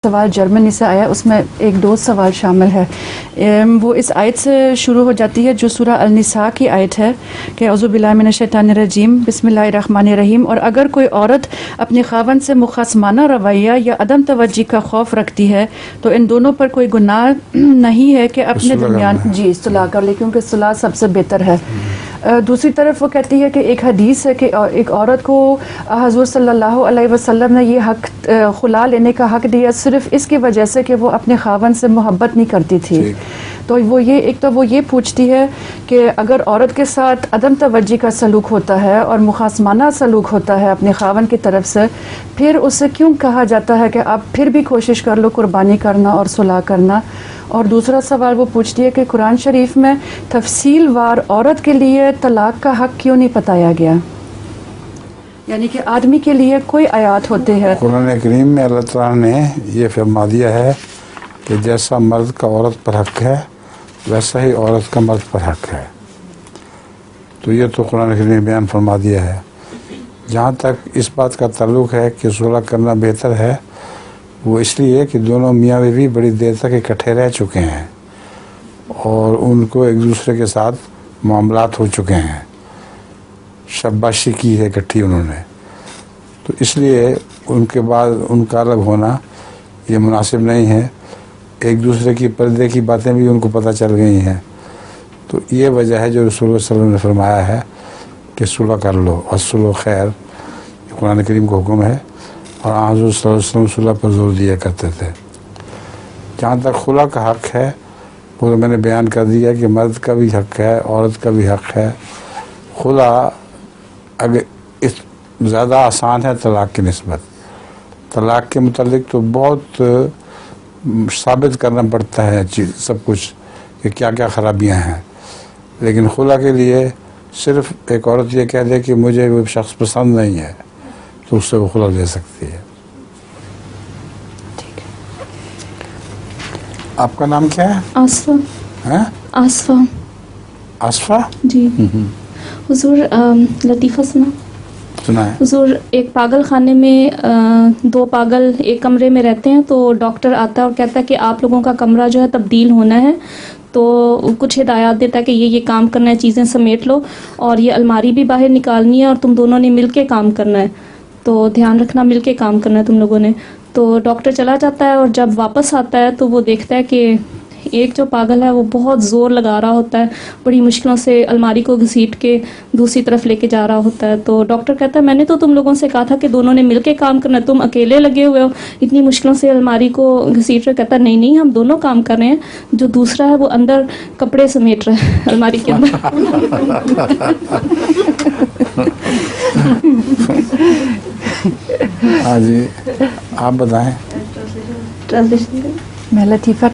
سوال جرمنی سے آیا، اس میں ایک دو سوال شامل ہے۔ وہ اس آیت سے شروع ہو جاتی ہے جو سورہ النساء کی آیت ہے کہ اعوذ باللہ من الشیطان الرجیم بسم اللہ الرحمن الرحیم، اور اگر کوئی عورت اپنے خاوند سے مخاصمانہ رویہ یا عدم توجہ کا خوف رکھتی ہے تو ان دونوں پر کوئی گناہ نہیں ہے کہ اپنے درمیان صلح کر لے، کیونکہ صلح سب سے بہتر ہے۔ دوسری طرف وہ کہتی ہے کہ ایک حدیث ہے کہ ایک عورت کو حضور صلی اللہ علیہ وسلم نے یہ حق خلا لینے کا حق دیا صرف اس کی وجہ سے کہ وہ اپنے خاوند سے محبت نہیں کرتی تھی۔ تو وہ یہ پوچھتی ہے کہ اگر عورت کے ساتھ عدم توجہ کا سلوک ہوتا ہے اور مخاصمانہ سلوک ہوتا ہے اپنے خاوند کی طرف سے، پھر اسے کیوں کہا جاتا ہے کہ آپ پھر بھی کوشش کر لو قربانی کرنا اور صلح کرنا؟ اور دوسرا سوال وہ پوچھتی ہے کہ قرآن شریف میں تفصیل وار عورت کے لیے طلاق کا حق کیوں نہیں بتایا گیا؟ یعنی کہ آدمی کے لیے کوئی آیات ہوتے ہیں قرآن کریم میں اللہ تعالیٰ نے یہ فرما دیا ہے کہ جیسا مرد کا عورت پر حق ہے ویسا ہی عورت کا مرد پر حق ہے۔ تو یہ تو قرآن کریم نے بیان فرما دیا ہے۔ جہاں تک اس بات کا تعلق ہے کہ صلح کرنا بہتر ہے، وہ اس لیے کہ دونوں میاں بیوی بڑی دیر تک اکٹھے رہ چکے ہیں اور ان کو ایک دوسرے کے ساتھ معاملات ہو چکے ہیں، شاباشی کی ہے اکٹھی انہوں نے، تو اس لیے ان کے بعد ان کا الگ ہونا یہ مناسب نہیں ہے۔ ایک دوسرے کی پردے کی باتیں بھی ان کو پتہ چل گئی ہیں، تو یہ وجہ ہے جو رسول اللہ صلی اللہ علیہ وسلم نے فرمایا ہے کہ صلح کر لو، والصلح خیر، یہ قرآن کریم کا حکم ہے، اور حضور صلی اللہ علیہ وسلم صلح پر زور دیا کرتے تھے۔ جہاں تک خلا کا حق ہے وہ میں نے بیان کر دیا کہ مرد کا بھی حق ہے، عورت کا بھی حق ہے۔ خلا اگر زیادہ آسان ہے طلاق کی نسبت، طلاق کے متعلق تو بہت ثابت کرنا پڑتا ہے سب کچھ کہ کیا کیا خرابیاں ہیں، لیکن خلا کے لیے صرف ایک عورت یہ کہہ دے کہ مجھے وہ شخص پسند نہیں ہے تو اس سے وہ خلا لے سکتی ہے۔ آپ کا نام کیا ہے؟ آصفہ۔ آصفہ۔ آصفہ جی۔ حضور لطیفہ سنا ہے؟ حضور ایک پاگل خانے میں دو پاگل ایک کمرے میں رہتے ہیں، تو ڈاکٹر آتا ہے اور کہتا ہے کہ آپ لوگوں کا کمرہ جو ہے تبدیل ہونا ہے، تو کچھ ہدایات دیتا ہے کہ یہ کام کرنا ہے، چیزیں سمیٹ لو اور یہ الماری بھی باہر نکالنی ہے اور تم دونوں نے مل کے کام کرنا ہے، تو دھیان رکھنا مل کے کام کرنا ہے تم لوگوں نے۔ تو ڈاکٹر چلا جاتا ہے اور جب واپس آتا ہے تو وہ دیکھتا ہے کہ ایک جو پاگل ہے وہ بہت زور لگا رہا ہوتا ہے، بڑی مشکلوں سے الماری کو گھسیٹ کے دوسری طرف لے کے جا رہا ہوتا ہے۔ تو ڈاکٹر کہتا ہے میں نے تو تم لوگوں سے کہا تھا کہ دونوں نے مل کے کام کرنا ہے، تم اکیلے لگے ہوئے ہو اتنی مشکلوں سے الماری کو گھسیٹ رہے۔ کہتا ہے نہیں ہم دونوں کام کر رہے ہیں، جو دوسرا ہے وہ اندر کپڑے سمیٹ رہا ہے الماری کے اندر۔ ہاں جی، آپ بتائیں۔ میں لطیفہ